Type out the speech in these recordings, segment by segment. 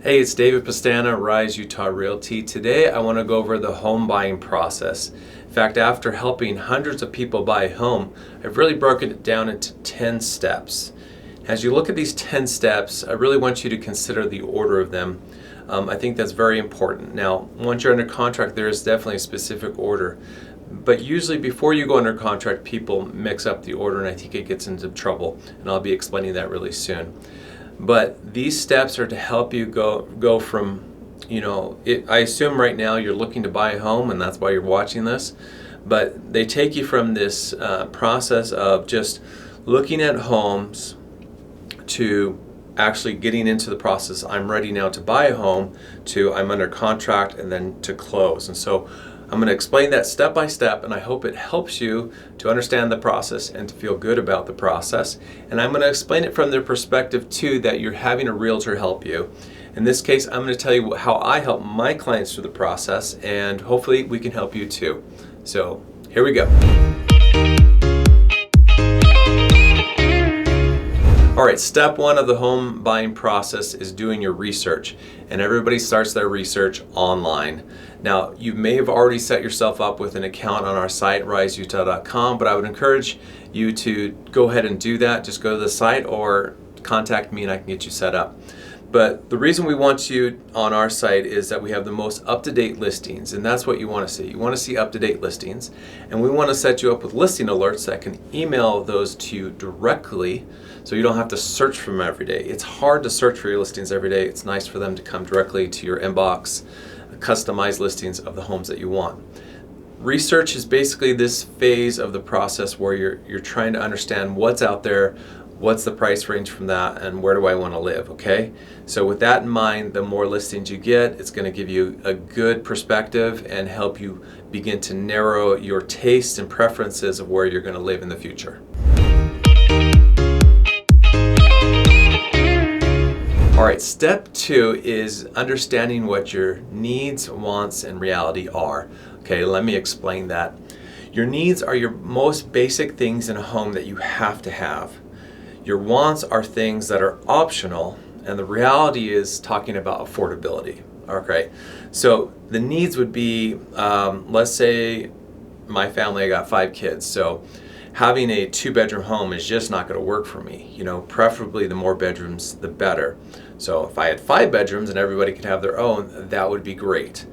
Hey, it's David Pastana, Rise Utah Realty. Today I want to go over the home buying process. In fact, after helping hundreds of people buy a home, I've really broken it down into 10 steps. As you look at these 10 steps, I really want you to consider the order of them. I think that's very important. Now, once you're under contract, there is definitely a specific order. But usually before you go under contract, people mix up the order and I think it gets into trouble. And I'll be explaining that really soon. But these steps are to help you go from, I assume right now you're looking to buy a home and that's why you're watching this. But they take you from this process of just looking at homes to actually getting into the process, I'm ready now to buy a home, to I'm under contract, and then to close. And so I'm going to explain that step by step, and I hope it helps you to understand the process and to feel good about the process. And I'm going to explain it from the perspective too that you're having a realtor help you. In this case, I'm going to tell you how I help my clients through the process, and hopefully we can help you too. So here we go. All right, step one of the home buying process is doing your research, and everybody starts their research online. Now, you may have already set yourself up with an account on our site, riseutah.com, but I would encourage you to go ahead and do that. Just go to the site or contact me and I can get you set up. But the reason we want you on our site is that we have the most up-to-date listings, and that's what you want to see. You want to see up-to-date listings, and we want to set you up with listing alerts that can email those to you directly so you don't have to search for them every day. It's hard to search for your listings every day. It's nice for them to come directly to your inbox, customized listings of the homes that you want. Research is basically this phase of the process where you're trying to understand what's out there, what's the price range from that, and where do I want to live, okay? So with that in mind, the more listings you get, it's going to give you a good perspective and help you begin to narrow your tastes and preferences of where you're going to live in the future. All right, step two is understanding what your needs, wants, and reality are. Okay, let me explain that. Your needs are your most basic things in a home that you have to have. Your wants are things that are optional, and the reality is talking about affordability. Okay, so the needs would be, let's say my family, I got 5 kids, so having a 2-bedroom home is just not going to work for me. Preferably the more bedrooms, the better. So if I had 5 bedrooms and everybody could have their own, that would be great.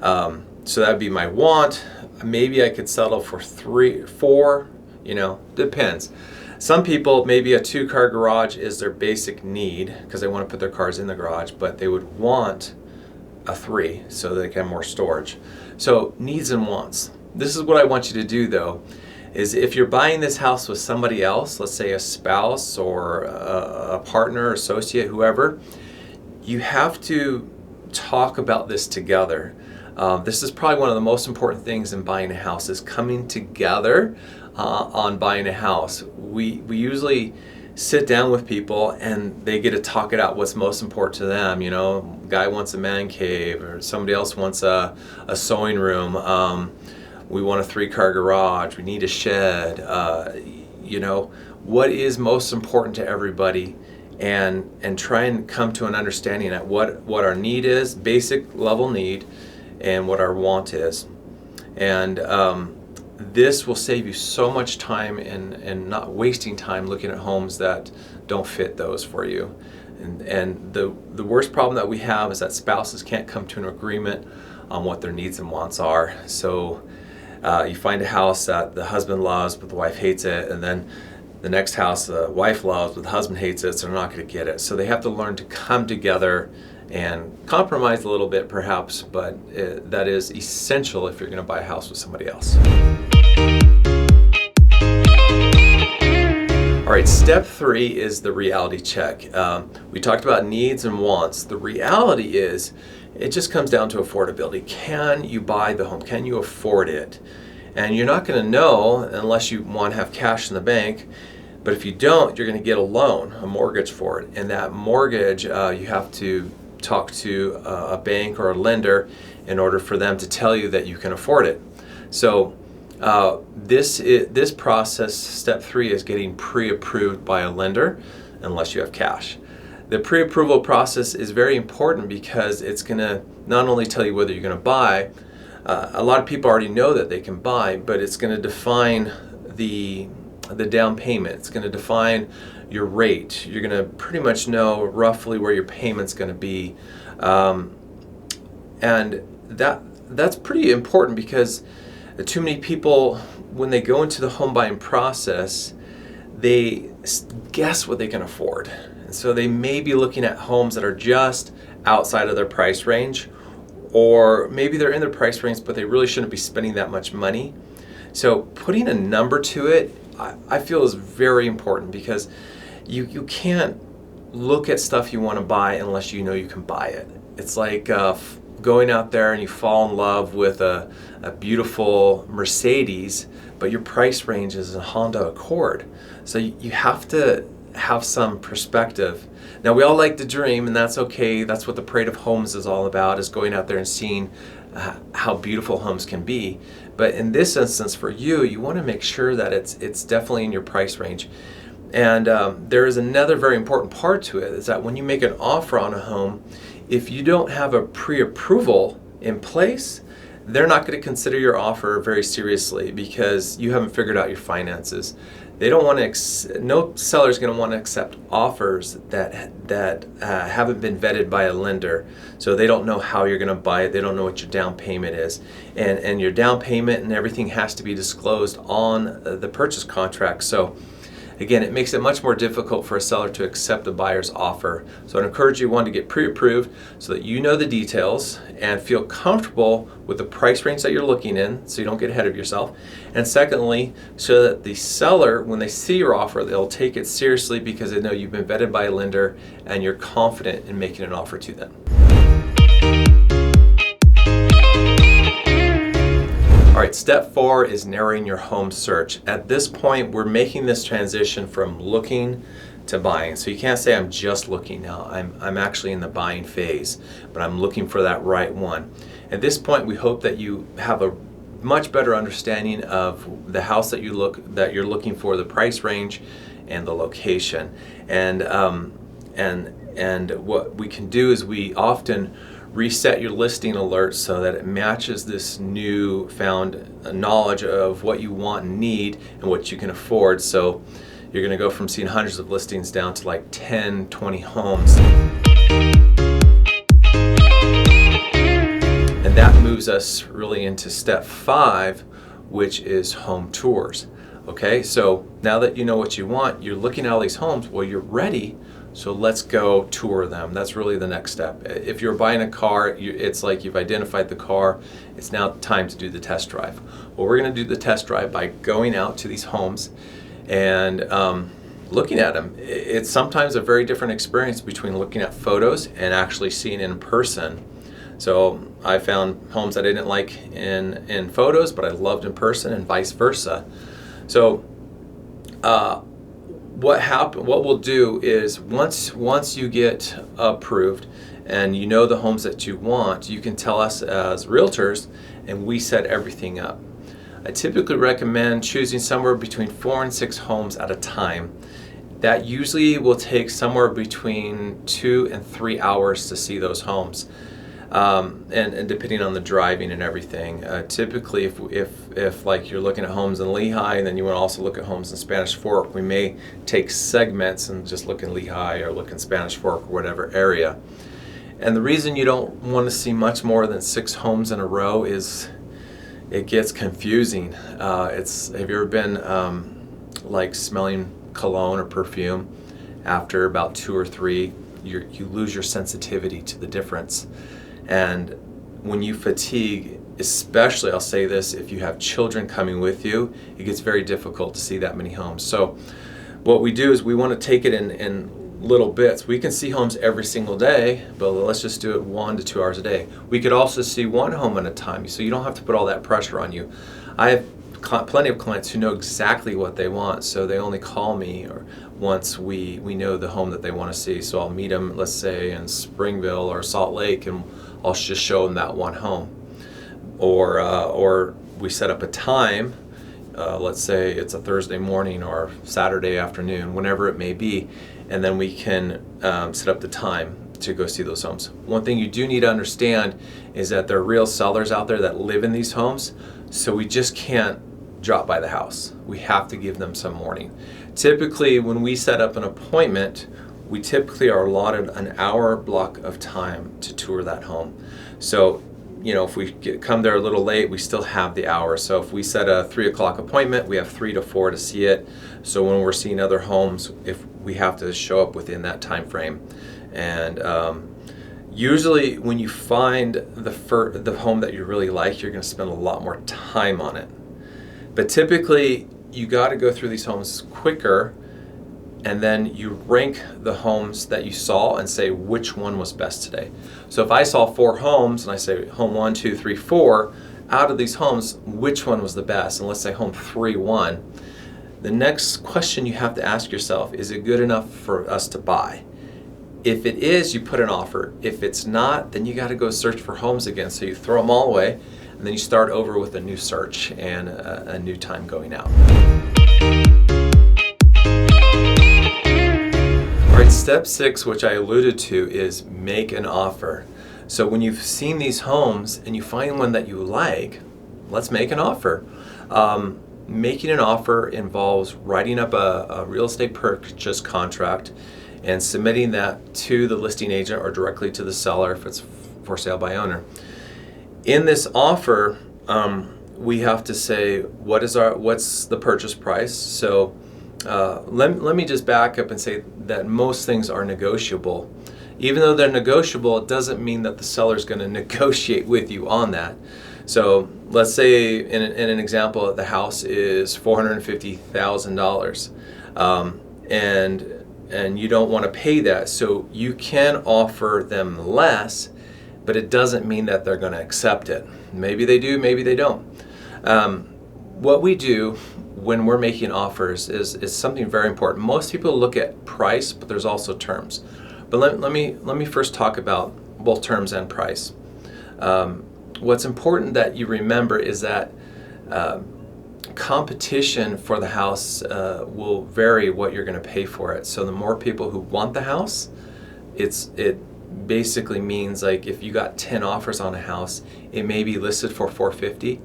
So that would be my want. Maybe I could settle for 3, 4, depends. Some people, maybe a 2-car garage is their basic need because they want to put their cars in the garage, but they would want a 3 so they can have more storage. So needs and wants. This is what I want you to do though, is if you're buying this house with somebody else, let's say a spouse or a partner, associate, whoever, you have to talk about this together. This is probably one of the most important things in buying a house, is coming together on buying a house. We usually sit down with people and they get to talk it out what's most important to them. Guy wants a man cave, or somebody else wants a sewing room. We want a 3-car garage. We need a shed. What is most important to everybody, and try and come to an understanding at what our need is, basic level need, and what our want is. And this will save you so much time and not wasting time looking at homes that don't fit those for you. And the worst problem that we have is that spouses can't come to an agreement on what their needs and wants are. So you find a house that the husband loves but the wife hates it, and then the next house the wife loves but the husband hates it, so they're not going to get it. So they have to learn to come together and compromise a little bit perhaps, but that is essential if you're going to buy a house with somebody else. All right, step 3 is the reality check. We talked about needs and wants. The reality is, it just comes down to affordability. Can you buy the home? Can you afford it? And you're not going to know unless you want to have cash in the bank. But if you don't, you're going to get a loan, a mortgage for it. And that mortgage, you have to talk to a bank or a lender in order for them to tell you that you can afford it. So this process, step 3, is getting pre-approved by a lender unless you have cash. The pre-approval process is very important because it's going to not only tell you whether you're going to buy, a lot of people already know that they can buy, but it's going to define the down payment. It's going to define your rate. You're going to pretty much know roughly where your payment's going to be, and that's pretty important because too many people, when they go into the home buying process, they guess what they can afford. And so they may be looking at homes that are just outside of their price range, or maybe they're in their price range, but they really shouldn't be spending that much money. So putting a number to it, I feel is very important, because you can't look at stuff you want to buy unless you know you can buy it. It's like going out there and you fall in love with a beautiful Mercedes, but your price range is a Honda Accord. So you have to have some perspective. Now, we all like to dream, and that's okay. That's what the Parade of Homes is all about, is going out there and seeing how beautiful homes can be. But in this instance, for you, you want to make sure that it's definitely in your price range. And there is another very important part to it, is that when you make an offer on a home, if you don't have a pre-approval in place, they're not going to consider your offer very seriously, because you haven't figured out your finances. They don't want to. No seller is going to want to accept offers that haven't been vetted by a lender. So they don't know how you're going to buy it. They don't know what your down payment is, and your down payment and everything has to be disclosed on the purchase contract. So again, it makes it much more difficult for a seller to accept a buyer's offer. So I'd encourage you, one, to get pre-approved so that you know the details and feel comfortable with the price range that you're looking in, so you don't get ahead of yourself. And secondly, so that the seller, when they see your offer, they'll take it seriously because they know you've been vetted by a lender and you're confident in making an offer to them. All right, step 4 is narrowing your home search. At this point, we're making this transition from looking to buying. So you can't say I'm just looking now. I'm actually in the buying phase, but I'm looking for that right one. At this point, we hope that you have a much better understanding of the house that you're looking for, the price range, and the location. And what we can do is we often reset your listing alert so that it matches this new found knowledge of what you want and need and what you can afford. So you're going to go from seeing hundreds of listings down to like 10, 20 homes. And that moves us really into step 5, which is home tours. Okay, so now that you know what you want, you're looking at all these homes, well, you're ready. So let's go tour them. That's really the next step. If you're buying a car, it's like you've identified the car. It's now time to do the test drive. Well, we're going to do the test drive by going out to these homes and looking at them. It's sometimes a very different experience between looking at photos and actually seeing it in person. So I found homes I didn't like in photos, but I loved in person, and vice versa. So what we'll do is once you get approved and you know the homes that you want, you can tell us as realtors and we set everything up. I typically recommend choosing somewhere between 4 and 6 homes at a time. That usually will take somewhere between 2 and 3 hours to see those homes. And depending on the driving and everything, typically if like you're looking at homes in Lehigh and then you want to also look at homes in Spanish Fork, we may take segments and just look in Lehigh or look in Spanish Fork or whatever area. And the reason you don't want to see much more than 6 homes in a row is it gets confusing. Have you ever been like smelling cologne or perfume? After about 2 or 3, you lose your sensitivity to the difference. And when you fatigue, especially, I'll say this, if you have children coming with you, it gets very difficult to see that many homes. So what we do is we want to take it in little bits. We can see homes every single day, but let's just do it 1 to 2 hours a day. We could also see 1 home at a time, so you don't have to put all that pressure on you. I have plenty of clients who know exactly what they want, so they only call me or once we know the home that they want to see. So I'll meet them, let's say in Springville or Salt Lake, and I'll just show them that 1 home. Or we set up a time, let's say it's a Thursday morning or Saturday afternoon, whenever it may be, and then we can set up the time to go see those homes. One thing you do need to understand is that there are real sellers out there that live in these homes, so we just can't drop by the house. We have to give them some warning. Typically, when we set up an appointment, we typically are allotted an hour block of time to tour that home. So, if we come there a little late, we still have the hour. So if we set a 3 o'clock appointment, we have 3 to 4 to see it. So when we're seeing other homes, if we have to show up within that time frame. And usually when you find the home that you really like, you're going to spend a lot more time on it. But typically, you got to go through these homes quicker, and then you rank the homes that you saw and say which one was best today. So if I saw 4 homes and I say home 1, 2, 3, 4, out of these homes, which one was the best? And let's say home 3 won. The next question you have to ask yourself, is it good enough for us to buy? If it is, you put an offer. If it's not, then you got to go search for homes again. So you throw them all away, and then you start over with a new search and a new time going out. All right, step 6, which I alluded to, is make an offer. So when you've seen these homes and you find one that you like, let's make an offer. Making an offer involves writing up a real estate purchase contract and submitting that to the listing agent or directly to the seller if it's for sale by owner. In this offer, we have to say what's the purchase price. So let me just back up and say that most things are negotiable. Even though they're negotiable, it doesn't mean that the seller's going to negotiate with you on that. So let's say in an example, the house is $450,000, and you don't want to pay that. So you can offer them less, but it doesn't mean that they're going to accept it. Maybe they do, maybe they don't. What we do when we're making offers is something very important. Most people look at price, but there's also terms. But let me first talk about both terms and price. What's important that you remember is that competition for the house will vary what you're going to pay for it. So the more people who want the house, it basically means like if you got 10 offers on a house, it may be listed for $450,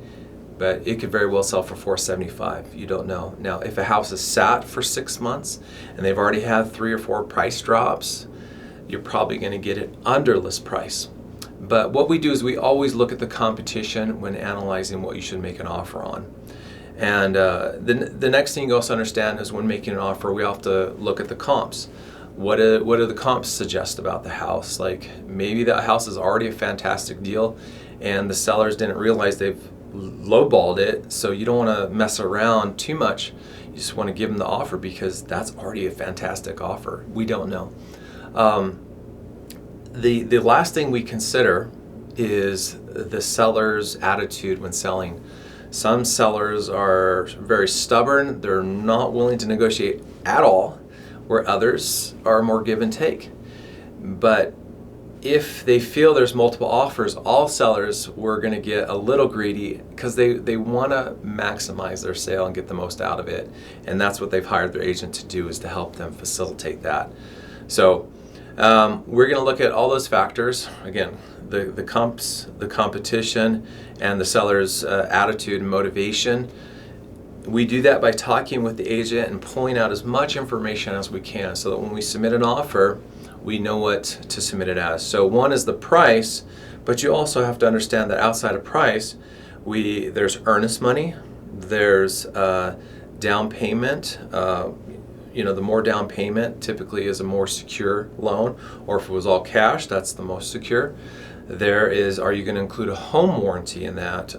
but it could very well sell for $475. You don't know. Now, if a house is sat for 6 months and they've already had 3 or 4 price drops, you're probably going to get it under list price. But what we do is we always look at the competition when analyzing what you should make an offer on. And the next thing you also understand is when making an offer, we have to look at the comps. What do the comps suggest about the house? Like maybe that house is already a fantastic deal and the sellers didn't realize they've lowballed it, so you don't want to mess around too much. You just want to give them the offer because that's already a fantastic offer. We don't know. The last thing we consider is the seller's attitude when selling. Some sellers are very stubborn. They're not willing to negotiate at all, where others are more give and take. But if they feel there's multiple offers, all sellers were going to get a little greedy because they want to maximize their sale and get the most out of it. And that's what they've hired their agent to do, is to help them facilitate that. So we're going to look at all those factors. Again, the comps, the competition, and the seller's attitude and motivation. We do that by talking with the agent and pulling out as much information as we can so that when we submit an offer, we know what to submit it as. So one is the price, but you also have to understand that outside of price, there's earnest money, there's down payment. The more down payment typically is a more secure loan, or if it was all cash, that's the most secure. There is, are you going to include a home warranty in that?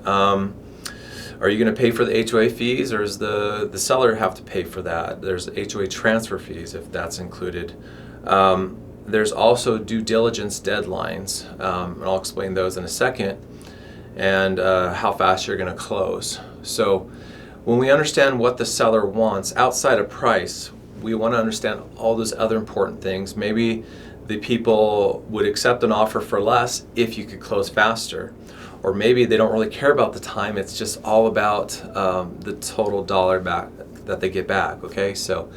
Are you going to pay for the HOA fees, or does the seller have to pay for that? There's HOA transfer fees if that's included. There's also due diligence deadlines, and I'll explain those in a second, and how fast you're going to close. So when we understand what the seller wants outside of price, we want to understand all those other important things. Maybe the people would accept an offer for less if you could close faster. Or maybe they don't really care about the time, it's just all about the total dollar back that they get back, okay? So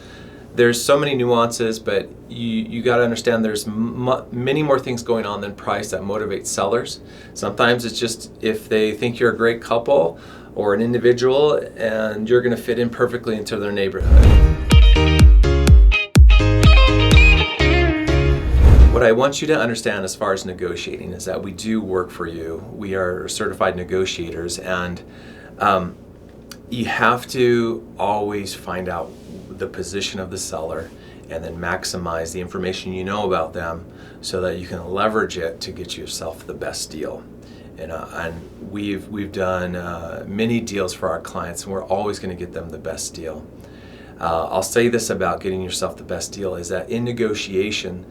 there's so many nuances, but you got to understand there's many more things going on than price that motivate sellers. Sometimes it's just if they think you're a great couple or an individual and you're going to fit in perfectly into their neighborhood. What I want you to understand as far as negotiating is that we do work for you. We are certified negotiators, and you have to always find out the position of the seller and then maximize the information you know about them so that you can leverage it to get yourself the best deal. And we've done many deals for our clients, and we're always going to get them the best deal. I'll say this about getting yourself the best deal is that in negotiation,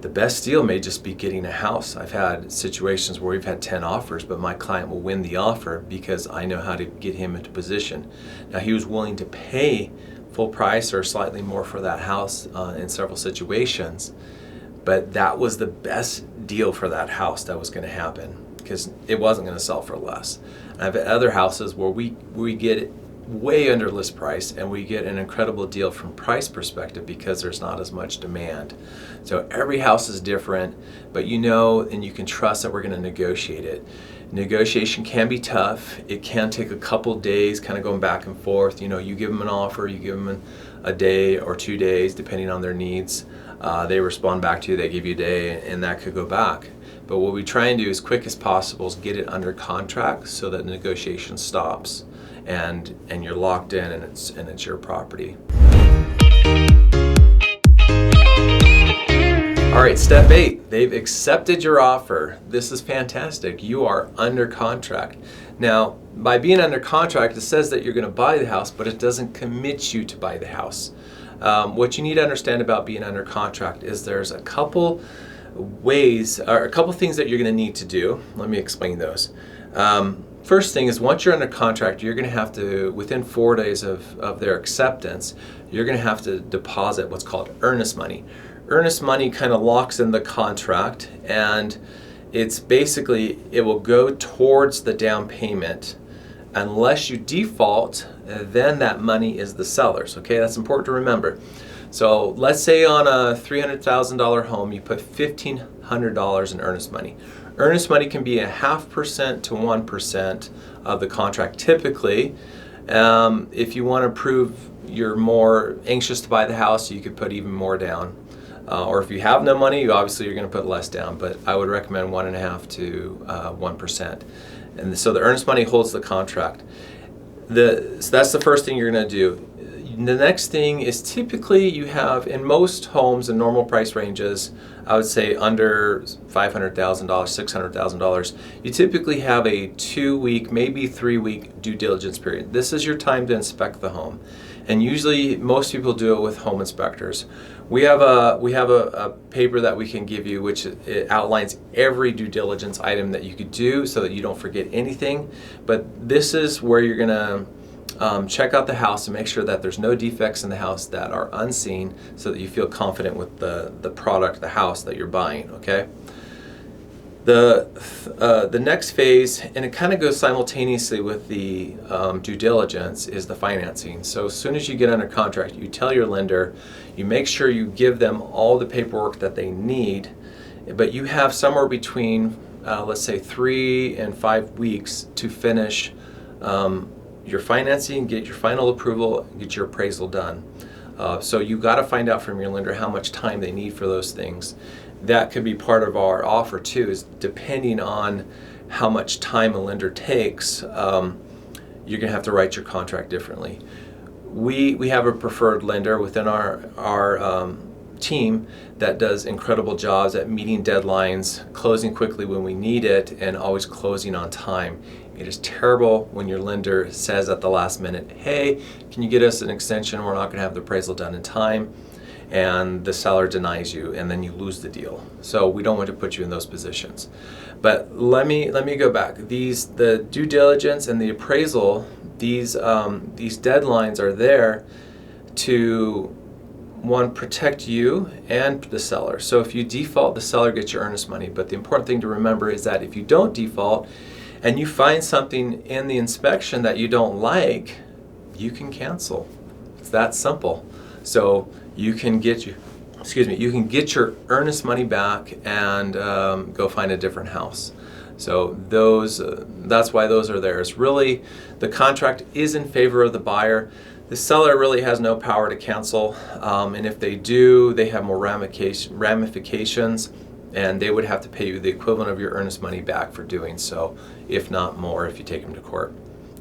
the best deal may just be getting a house. I've had situations where we've had 10 offers, but my client will win the offer because I know how to get him into position. Now, he was willing to pay full price or slightly more for that house in several situations, but that was the best deal for that house that was going to happen because it wasn't going to sell for less. And I've had other houses where we get it way under list price and we get an incredible deal from price perspective because there's not as much demand. So every house is different, but you know and you can trust that we're going to negotiate it. Negotiation can be tough. It can take a couple days kind of going back and forth. You know, you give them an offer, you give them a day or 2 days depending on their needs. They respond back to you, they give you a day, and that could go back. But what we try and do as quick as possible is get it under contract so that negotiation stops and you're locked in and it's your property. All right, step 8, they've accepted your offer. This is fantastic. You are under contract. Now, by being under contract, it says that you're going to buy the house, but it doesn't commit you to buy the house. What you need to understand about being under contract is there's a couple ways or a couple things that you're going to need to do. Let me explain those. First thing is once you're under contract, you're going to have to, within 4 days of their acceptance, you're going to have to deposit what's called earnest money. Earnest money kind of locks in the contract, and it's basically, it will go towards the down payment. Unless you default, then that money is the seller's. Okay, that's important to remember. So let's say on a $300,000 home, you put $1,500 in earnest money. Earnest money can be 0.5% to 1% of the contract typically. If you want to prove you're more anxious to buy the house, you could put even more down. Or if you have no money, obviously you're going to put less down, but I would recommend 1.5% to 1%. And so the earnest money holds the contract. So that's the first thing you're going to do. The next thing is typically you have, in most homes in normal price ranges, I would say under $500,000, $600,000, you typically have a 2-week, maybe 3-week due diligence period. This is your time to inspect the home. And usually most people do it with home inspectors. We have a paper that we can give you which it outlines every due diligence item that you could do so that you don't forget anything. But this is where you're going to check out the house and make sure that there's no defects in the house that are unseen so that you feel confident with the product, the house that you're buying, okay? The next phase, and it kind of goes simultaneously with the due diligence, is the financing. So as soon as you get under contract, you tell your lender, you make sure you give them all the paperwork that they need, but you have somewhere between, let's say 3 and 5 weeks to finish your financing, get your final approval, get your appraisal done. So you got to find out from your lender how much time they need for those things. That could be part of our offer too, is depending on how much time a lender takes, you're going to have to write your contract differently. We have a preferred lender within our team that does incredible jobs at meeting deadlines, closing quickly when we need it, and always closing on time. It is terrible when your lender says at the last minute, hey, can you get us an extension? We're not going to have the appraisal done in time. And the seller denies you, and then you lose the deal. So we don't want to put you in those positions. But let me go back. The due diligence and the appraisal, these deadlines are there to one, protect you and the seller. So if you default, the seller gets your earnest money. But the important thing to remember is that if you don't default and you find something in the inspection that you don't like, you can cancel. It's that simple. So you can get your earnest money back and go find a different house. So that's why those are there. It's really, the contract is in favor of the buyer. The seller really has no power to cancel, and if they do, they have more ramifications, and they would have to pay you the equivalent of your earnest money back for doing so, if not more, if you take them to court.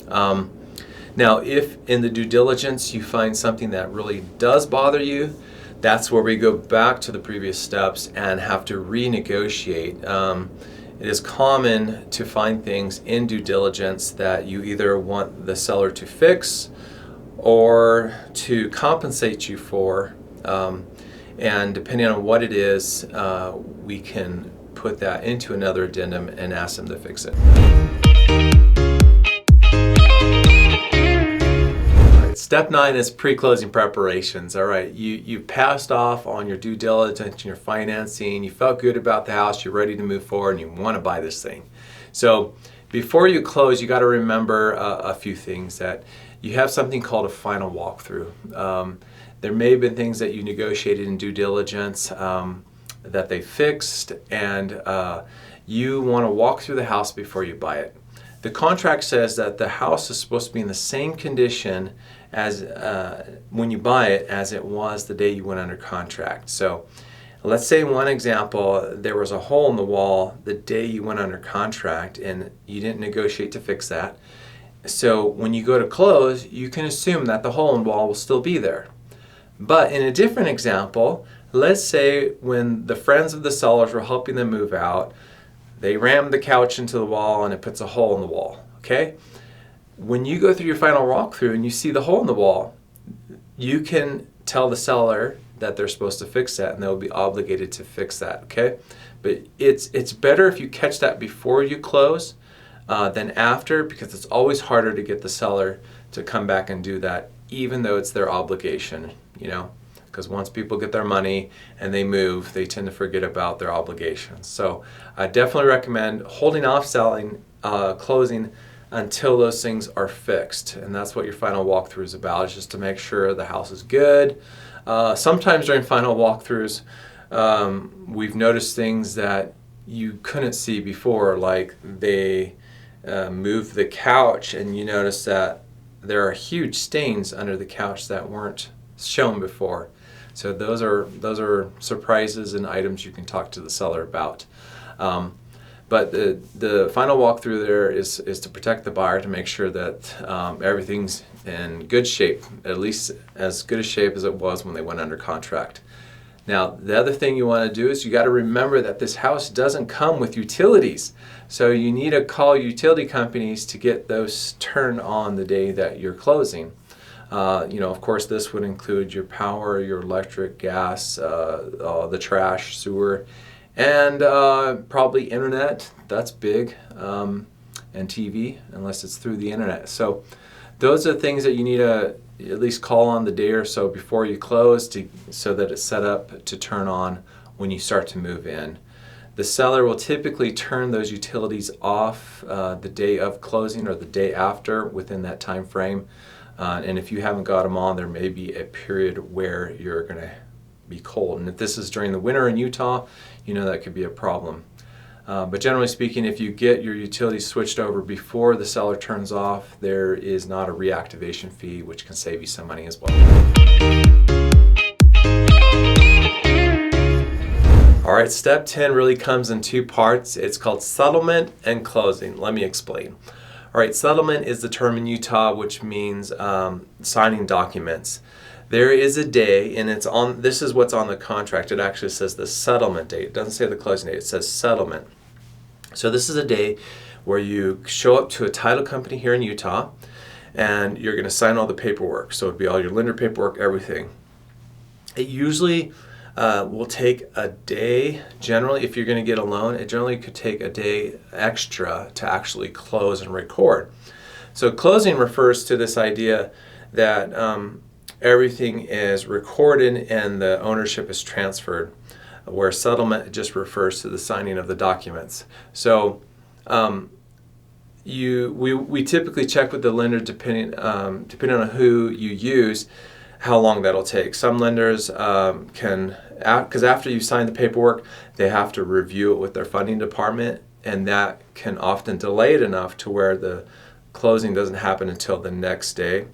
Now, if in the due diligence you find something that really does bother you, that's where we go back to the previous steps and have to renegotiate. It is common to find things in due diligence that you either want the seller to fix or to compensate you for, and depending on what it is, we can put that into another addendum and ask them to fix it. All right, step 9 is pre-closing preparations. All right, you passed off on your due diligence and your financing, you felt good about the house, you're ready to move forward, and you want to buy this thing. So before you close, you got to remember a few things. That you have something called a final walkthrough. There may have been things that you negotiated in due diligence that they fixed, and you want to walk through the house before you buy it. The contract says that the house is supposed to be in the same condition as when you buy it as it was the day you went under contract. So let's say, one example, there was a hole in the wall the day you went under contract and you didn't negotiate to fix that. So when you go to close, you can assume that the hole in the wall will still be there. But in a different example, let's say when the friends of the sellers were helping them move out, they rammed the couch into the wall and it puts a hole in the wall, okay? When you go through your final walkthrough and you see the hole in the wall, you can tell the seller that they're supposed to fix that, and they'll be obligated to fix that, okay? But it's better if you catch that before you close than after, because it's always harder to get the seller to come back and do that, even though it's their obligation, you know? Because once people get their money and they move, they tend to forget about their obligations. So I definitely recommend holding off selling, closing until those things are fixed. And that's what your final walkthrough is about, is just to make sure the house is good. Sometimes during final walkthroughs, we've noticed things that you couldn't see before, like they moved the couch and you notice that there are huge stains under the couch that weren't shown before. So those are surprises and items you can talk to the seller about. But the final walkthrough there is to protect the buyer, to make sure that everything's in good shape, at least as good a shape as it was when they went under contract. Now, the other thing you want to do is you got to remember that this house doesn't come with utilities. So you need to call utility companies to get those turned on the day that you're closing. Of course, this would include your power, your electric, gas, the trash, sewer, and probably internet. That's big, and TV, unless it's through the internet. So those are things that you need to at least call on the day or so before you close, so that it's set up to turn on when you start to move in. The seller will typically turn those utilities off the day of closing or the day after, within that time frame. And if you haven't got them on, there may be a period where you're going to be cold. And if this is during the winter in Utah, that could be a problem. But generally speaking, if you get your utilities switched over before the seller turns off, there is not a reactivation fee, which can save you some money as well. All right, step 10 really comes in two parts. It's called settlement and closing. Let me explain. All right, settlement is the term in Utah which means signing documents. There is a day, and this is what's on the contract. It actually says the settlement date. It doesn't say the closing date. It says settlement. So this is a day where you show up to a title company here in Utah, and you're going to sign all the paperwork. So it'd be all your lender paperwork, everything. It usually will take a day. Generally, if you're going to get a loan, it generally could take a day extra to actually close and record. So closing refers to this idea that everything is recorded and the ownership is transferred, where settlement just refers to the signing of the documents. So we typically check with the lender depending on who you use, how long that'll take. Some lenders can, because after you sign the paperwork, they have to review it with their funding department, and that can often delay it enough to where the closing doesn't happen until the next day,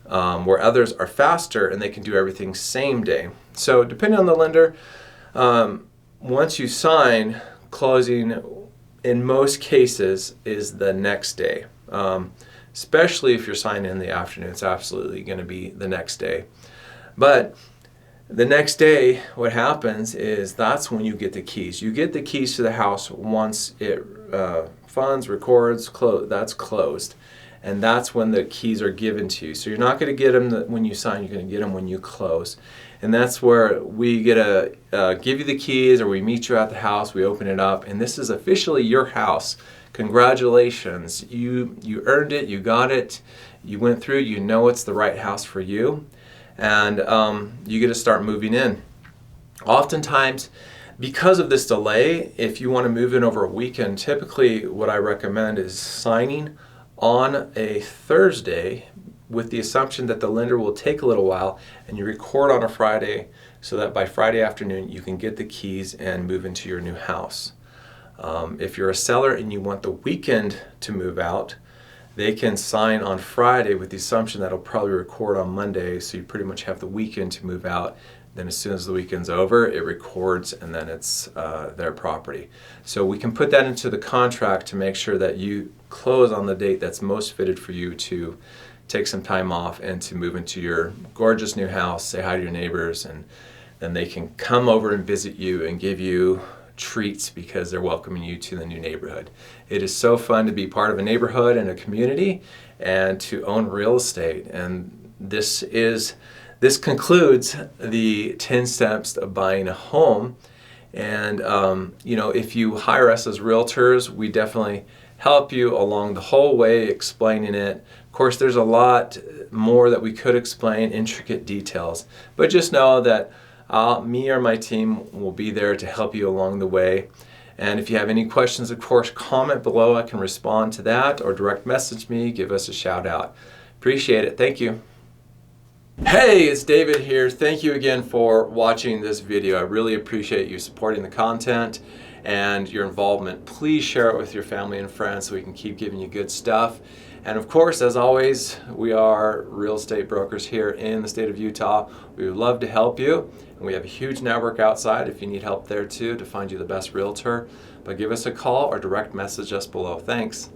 where others are faster and they can do everything same day. So depending on the lender, once you sign, closing in most cases is the next day. Especially if you're signing in the afternoon, it's absolutely going to be the next day. But the next day, what happens is that's when you get the keys. You get the keys to the house once it funds, records, that's closed. And that's when the keys are given to you. So you're not going to get them when you sign, you're going to get them when you close. And that's where we get to give you the keys, or we meet you at the house, we open it up, and this is officially your house. Congratulations, you earned it, you got it, you went through, you know it's the right house for you, and you get to start moving in. Oftentimes, because of this delay, if you want to move in over a weekend, typically what I recommend is signing on a Thursday with the assumption that the lender will take a little while, and you record on a Friday so that by Friday afternoon you can get the keys and move into your new house. If you're a seller and you want the weekend to move out, they can sign on Friday with the assumption that it'll probably record on Monday, so you pretty much have the weekend to move out. Then as soon as the weekend's over, it records, and then it's their property. So we can put that into the contract to make sure that you close on the date that's most fitted for you to take some time off and to move into your gorgeous new house, say hi to your neighbors, and then they can come over and visit you and give you treats because they're welcoming you to the new neighborhood. It is so fun to be part of a neighborhood and a community and to own real estate. And this concludes the 10 steps of buying a home. And if you hire us as realtors, we definitely help you along the whole way explaining it. Of course, there's a lot more that we could explain, intricate details, but just know that me or my team will be there to help you along the way. And if you have any questions, of course, comment below. I can respond to that, or direct message me, give us a shout out. Appreciate it. Thank you. Hey, it's David here. Thank you again for watching this video. I really appreciate you supporting the content and your involvement. Please share it with your family and friends so we can keep giving you good stuff. And of course, as always, we are real estate brokers here in the state of Utah. We would love to help you. And we have a huge network outside if you need help there too to find you the best realtor. But give us a call or direct message us below. Thanks.